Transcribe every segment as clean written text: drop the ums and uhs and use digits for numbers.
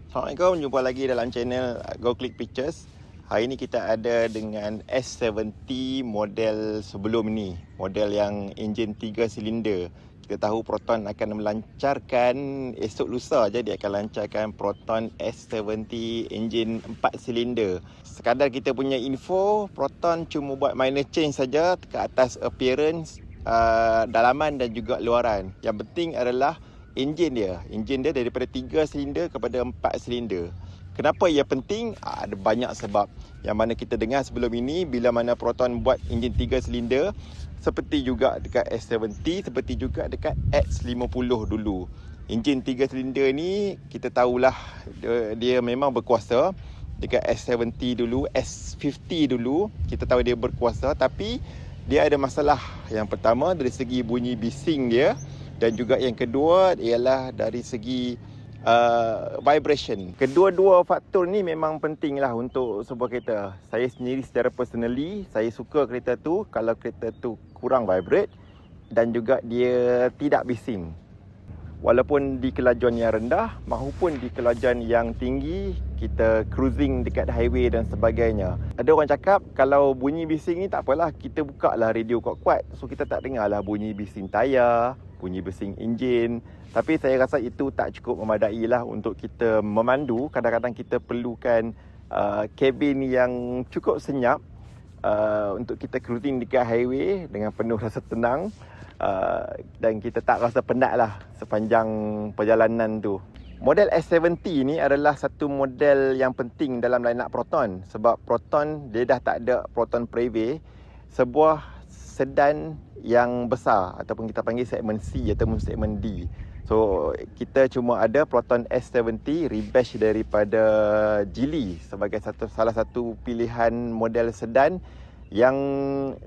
Assalamualaikum, jumpa lagi dalam channel Go Click Pictures. Hari ini kita ada dengan S70 model sebelum ni, model yang enjin 3 silinder. Kita tahu Proton akan melancarkan esok lusa je, dia akan lancarkan Proton S70 enjin 4 silinder. Sekadar kita punya info, Proton cuma buat minor change saja ke atas appearance, dalaman dan juga luaran. Yang penting adalah enjin dia daripada 3 silinder kepada 4 silinder. Kenapa ia penting? Ada banyak sebab. Yang mana kita dengar sebelum ini, bila mana Proton buat enjin 3 silinder, seperti juga dekat S70, seperti juga dekat X50 dulu. Enjin 3 silinder ni kita tahulah dia memang berkuasa. Dekat S70 dulu, S50 dulu, kita tahu dia berkuasa, tapi dia ada masalah. Yang pertama dari segi bunyi bising dia, dan juga yang kedua ialah dari segi vibration. Kedua-dua faktor ni memang penting lah untuk sebuah kereta. Saya sendiri secara personally, saya suka kereta tu kalau kereta tu kurang vibrate dan juga dia tidak bising. Walaupun di kelajuan yang rendah maupun di kelajuan yang tinggi, kita cruising dekat highway dan sebagainya. Ada orang cakap kalau bunyi bising ni tak apalah, kita buka lah radio kuat-kuat, so kita tak dengar lah bunyi bising tayar, bunyi bising enjin. Tapi saya rasa itu tak cukup memadai lah untuk kita memandu. Kadang-kadang kita perlukan kabin yang cukup senyap untuk kita cruising dekat highway dengan penuh rasa tenang. Dan kita tak rasa penat lah sepanjang perjalanan tu. Model S70 ni adalah satu model yang penting dalam line-up Proton. Sebab Proton, dia dah tak ada Proton Preve, sebuah sedan yang besar ataupun kita panggil segmen C ataupun segmen D. So kita cuma ada Proton S70 rebash daripada Geely sebagai salah satu pilihan model sedan yang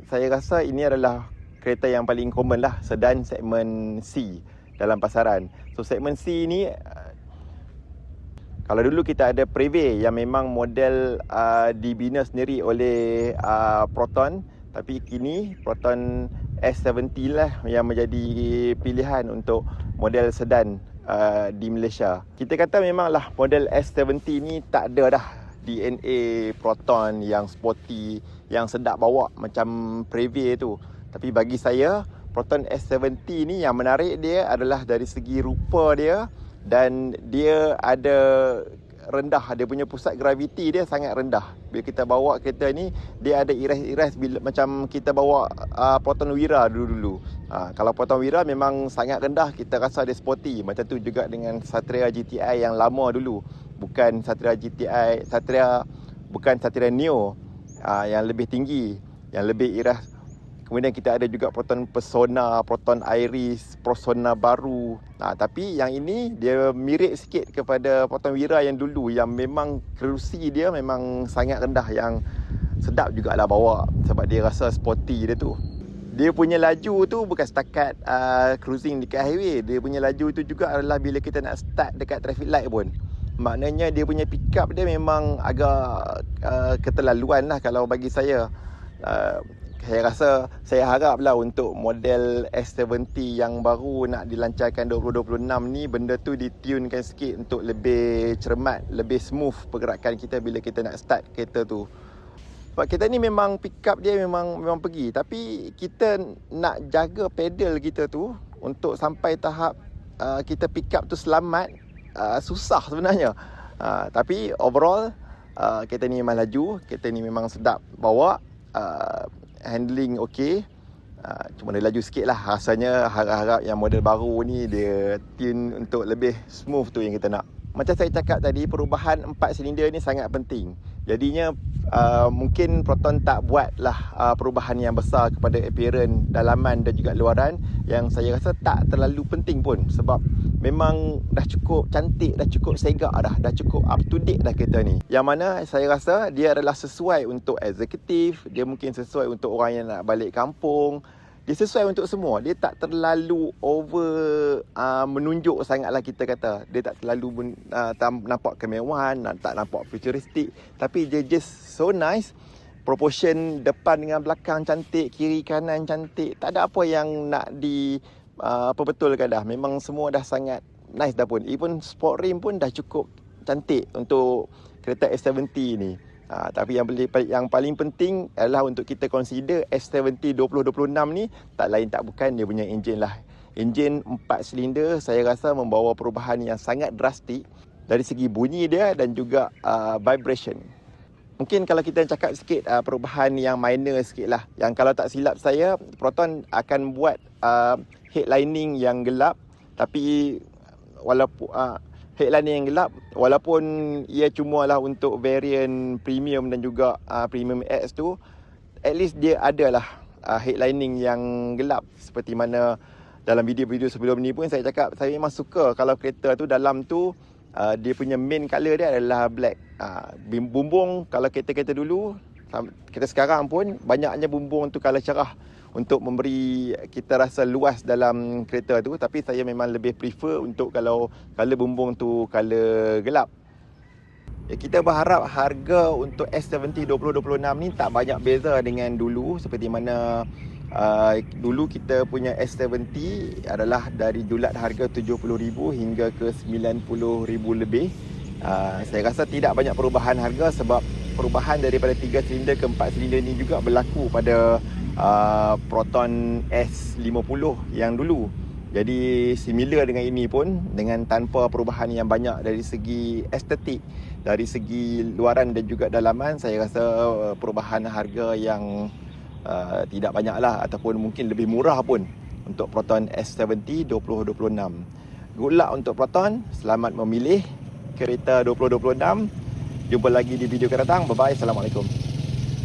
saya rasa ini adalah kereta yang paling common lah, sedan segmen C dalam pasaran. So segmen C ni, kalau dulu kita ada Preve yang memang model dibina sendiri oleh Proton, tapi kini Proton S70 lah yang menjadi pilihan untuk model sedan di Malaysia. Kita kata memanglah model S70 ni tak ada dah DNA Proton yang sporty, yang sedap bawa macam Preve tu. Tapi bagi saya, Proton S70 ni yang menarik dia adalah dari segi rupa dia, dan dia ada rendah, dia punya pusat graviti dia sangat rendah. Bila kita bawa kereta ni, dia ada iras-iras bila macam kita bawa Proton Wira dulu-dulu. Kalau Proton Wira memang sangat rendah, kita rasa dia sporty. Macam tu juga dengan Satria GTI yang lama dulu. Bukan Satria GTI, bukan Satria Neo yang lebih tinggi, yang lebih iras. Kemudian kita ada juga Proton Persona, Proton Iris, Persona baru. Tapi yang ini dia mirip sikit kepada Proton Wira yang dulu, yang memang kerusi dia memang sangat rendah, yang sedap jugalah bawa sebab dia rasa sporty dia tu. Dia punya laju tu bukan setakat cruising dekat highway. Dia punya laju tu juga adalah bila kita nak start dekat traffic light pun. Maknanya dia punya pick up dia memang agak keterlaluan lah kalau bagi saya. Saya harap lah untuk model S70 yang baru nak dilancarkan 2026 ni, benda tu ditunekan sikit untuk lebih cermat, lebih smooth pergerakan kita bila kita nak start kereta tu. Sebab kereta ni memang pick up dia memang pergi, tapi kita nak jaga pedal kita tu untuk sampai tahap kita pick up tu selamat, susah sebenarnya. Tapi overall kereta ni memang laju, kereta ni memang sedap bawa, handling okey. Cuma dia laju sikit lah. Rasanya harap-harap yang model baru ni dia tune untuk lebih smooth tu yang kita nak. Macam saya cakap tadi, perubahan 4 silinder ni sangat penting. Jadinya mungkin Proton tak buat lah perubahan yang besar kepada appearance, dalaman dan juga luaran, yang saya rasa tak terlalu penting pun. Sebab memang dah cukup cantik, dah cukup segak dah cukup up to date dah kereta ni. Yang mana saya rasa dia adalah sesuai untuk eksekutif, dia mungkin sesuai untuk orang yang nak balik kampung. Dia sesuai untuk semua. Dia tak terlalu over menunjuk sangatlah kita kata. Dia tak terlalu nampak kemewahan, tak nampak futuristik. Tapi dia just so nice. Proportion depan dengan belakang cantik, kiri kanan cantik. Tak ada apa yang nak perbetulkan dah. Memang semua dah sangat nice dah pun. Even sport rim pun dah cukup cantik untuk kereta S70 ni. Tapi yang paling penting adalah untuk kita consider S70 2026 ni tak lain tak bukan dia punya enjin lah. Enjin 4 silinder saya rasa membawa perubahan yang sangat drastik dari segi bunyi dia dan juga vibration. Mungkin kalau kita cakap sikit perubahan yang minor sikit lah. Yang kalau tak silap saya, Proton akan buat headlining yang gelap. Tapi walaupun headlining yang gelap, walaupun ia cuma lah untuk variant premium dan juga premium X tu, at least dia adalah headlining yang gelap. Seperti mana dalam video-video sebelum ni pun saya cakap, saya memang suka kalau kereta tu dalam tu dia punya main colour dia adalah black. Bumbung kalau kereta-kereta dulu, kereta sekarang pun banyaknya bumbung tu colour cerah untuk memberi kita rasa luas dalam kereta tu. Tapi saya memang lebih prefer untuk kalau colour bumbung tu colour gelap. Kita berharap harga untuk S70 2026 ni tak banyak beza dengan dulu. Seperti mana dulu kita punya S70 adalah dari julat harga RM70,000 hingga ke RM90,000 lebih. Saya rasa tidak banyak perubahan harga sebab perubahan daripada 3 silinder ke 4 silinder ni juga berlaku pada Proton S50 yang dulu. Jadi similar dengan ini pun, dengan tanpa perubahan yang banyak dari segi estetik, dari segi luaran dan juga dalaman, saya rasa perubahan harga yang tidak banyak lah, ataupun mungkin lebih murah pun untuk Proton S70 2026. Good luck untuk Proton, selamat memilih kereta 2026. Jumpa lagi di video akan datang. Bye bye, Assalamualaikum.